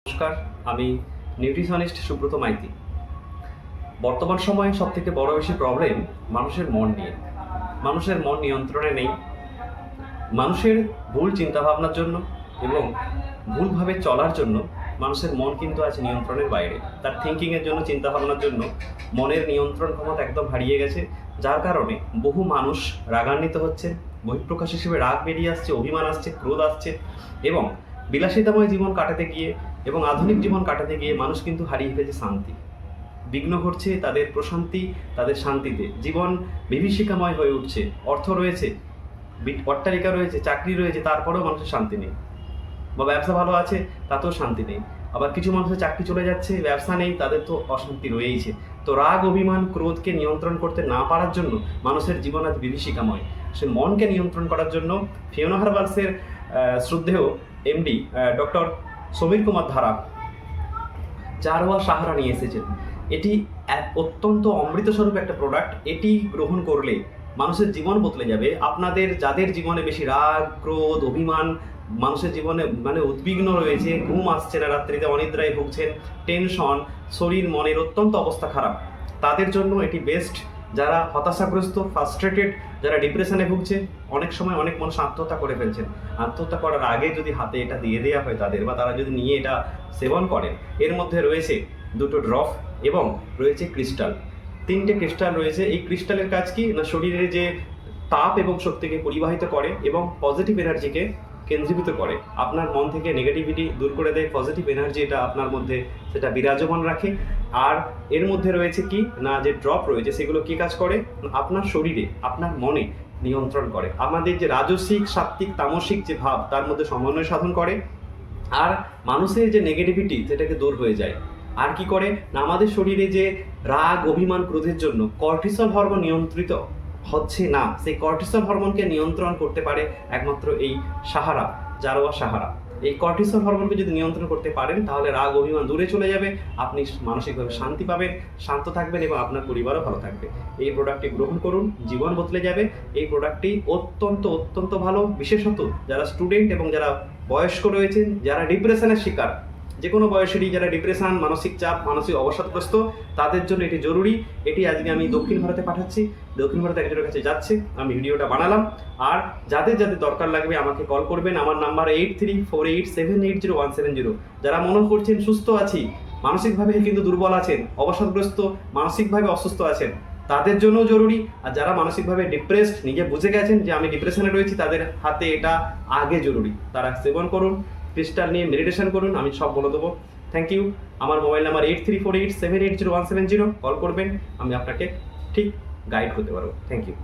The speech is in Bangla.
নমস্কার, আমি নিউট্রিশনিস্ট সুব্রত মাইতি। বর্তমান সময়ে সবথেকে বড় বেশি প্রবলেম মানুষের মন নিয়ে। মানুষের মন নিয়ন্ত্রণে নেই। মানুষের ভুল চিন্তাভাবনার জন্য এবং ভুলভাবে চলার জন্য মানুষের মন কিন্তু আছে নিয়ন্ত্রণের বাইরে। তার থিঙ্কিংয়ের জন্য, চিন্তাভাবনার জন্য মনের নিয়ন্ত্রণ ক্ষমতা একদম হারিয়ে গেছে, যার কারণে বহু মানুষ রাগান্বিত হচ্ছে। বহিঃপ্রকাশ হিসেবে রাগ বেরিয়ে আসছে, অভিমান আসছে, ক্রোধ আসছে এবং বিলাসিতাময় জীবন কাটাতে গিয়ে এবং আধুনিক জীবন কাটাতে গিয়ে মানুষ কিন্তু হারিয়ে ফেলেছে শান্তি। বিঘ্ন ঘটছে তাদের প্রশান্তি, তাদের শান্তিতে। জীবন বিভীষিকাময় হয়ে উঠছে। অর্থ রয়েছে, অট্টালিকা রয়েছে, চাকরি রয়েছে, তারপরেও মানুষের শান্তি নেই। বা ব্যবসা ভালো আছে, তাতেও শান্তি নেই। আবার কিছু মানুষের চাকরি চলে যাচ্ছে, ব্যবসা নেই, তাদের তো অশান্তি রয়েইছে। তো রাগ, অভিমান, ক্রোধকে নিয়ন্ত্রণ করতে না পারার জন্য মানুষের জীবন আজ বিভীষিকাময়। সে মনকে নিয়ন্ত্রণ করার জন্য ফিওনা হারবালসের শ্রদ্ধেয় এমডি ডক্টর সমীর কুমার ধারা জারোয়া সাহারা নিয়ে এসেছেন। এটি এক অত্যন্ত অমৃতস্বরূপ একটা প্রোডাক্ট। এটি গ্রহণ করলে মানুষের জীবন বদলে যাবে। আপনাদের যাদের জীবনে বেশি রাগ, ক্রোধ, অভিমান, মানুষের জীবনে উদ্বিগ্ন রয়েছে, ঘুম আসছে না, রাত্রিতে অনিদ্রায় ভুগছেন, টেনশন, শরীর মনের অত্যন্ত অবস্থা খারাপ, তাদের জন্য এটি বেস্ট। যারা হতাশাগ্রস্ত, ফ্রাস্ট্রেটেড, যারা ডিপ্রেশনে ভুগছে, অনেক সময় অনেক মানুষ আত্মহত্যা করে ফেলছেন। আত্মহত্যা করার আগে যদি হাতে এটা দিয়ে দেওয়া হয় তাদের, বা তারা যদি নিয়ে এটা সেবন করেন, এর মধ্যে রয়েছে 2টো ড্রপ এবং রয়েছে ক্রিস্টাল। 3টে ক্রিস্টাল রয়েছে। এই ক্রিস্টালের কাজ কি না, শরীরে যে তাপ এবং শক্তিকে পরিবাহিত করে এবং পজিটিভ এনার্জিকে কেন্দ্রীভূত করে। আপনার মন থেকে নেগেটিভিটি দূর করে দেয়। পজিটিভ এনার্জি এটা আপনার মধ্যে সেটা বিরাজমান রাখে। আর এর মধ্যে রয়েছে কি না, যে ড্রপ রয়েছে সেগুলো কি কাজ করে, আপনার শরীরে, আপনার মনে নিয়ন্ত্রণ করে। আমাদের যে রাজসিক, সাত্ত্বিক, তামসিক যে ভাব, তার মধ্যে সমন্বয় সাধন করে। আর মানুষের যে নেগেটিভিটি সেটাকে দূর হয়ে যায়। আর কি করে না, আমাদের শরীরে যে রাগ, অভিমান, ক্রোধের জন্য কর্টিসল হরমোন নিয়ন্ত্রিত হচ্ছে না, সেই কর্টিসল হরমোনকে নিয়ন্ত্রণ করতে পারে একমাত্র এই সাহারা, জারোয়া সাহারা। এই কর্টিসল হরমোনকে যদি নিয়ন্ত্রণ করতে পারেন, তাহলে রাগ, অভিমান দূরে চলে যাবে। আপনি মানসিকভাবে শান্তি পাবেন, শান্ত থাকবেন এবং আপনার পরিবারও ভালো থাকবে। এই প্রোডাক্টটি গ্রহণ করুন, জীবন বদলে যাবে। এই প্রোডাক্টটি অত্যন্ত ভালো, বিশেষত যারা স্টুডেন্ট এবং যারা বয়স্ক রয়েছেন, যারা ডিপ্রেশনের শিকার, যে কোনো বয়সেরই যারা ডিপ্রেশন, মানসিক চাপ, মানসিক অবসাদগ্রস্ত, তাদের জন্য এটি জরুরি। এটি আজকে আমি দক্ষিণ ভারতে পাঠাচ্ছি। দক্ষিণ ভারতে একজনের কাছে যাচ্ছে, আমি ভিডিওটা বানালাম। আর যাদের যাদের দরকার লাগবে আমাকে কল করবেন। আমার নাম্বার 8348780170। যারা মনে করছেন সুস্থ আছি, মানসিকভাবে কিন্তু দুর্বল আছেন, অবসাদগ্রস্ত, মানসিকভাবে অসুস্থ আছেন, তাদের জন্য জরুরি। আর যারা মানসিকভাবে ডিপ্রেসড, নিজে বুঝে গেছেন যে আমি ডিপ্রেশনে রয়েছি, তাদের হাতে এটা আগে জরুরি। তারা সেবন করুন, ক্রিস্টাল নিয়ে মেডিটেশন করুন, আমি সব বলে দেবো। Thank you. আমার মোবাইল নাম্বার 8348780170। কল করবেন, আমি আপনাকে ঠিক গাইড করতে পারবো। Thank you.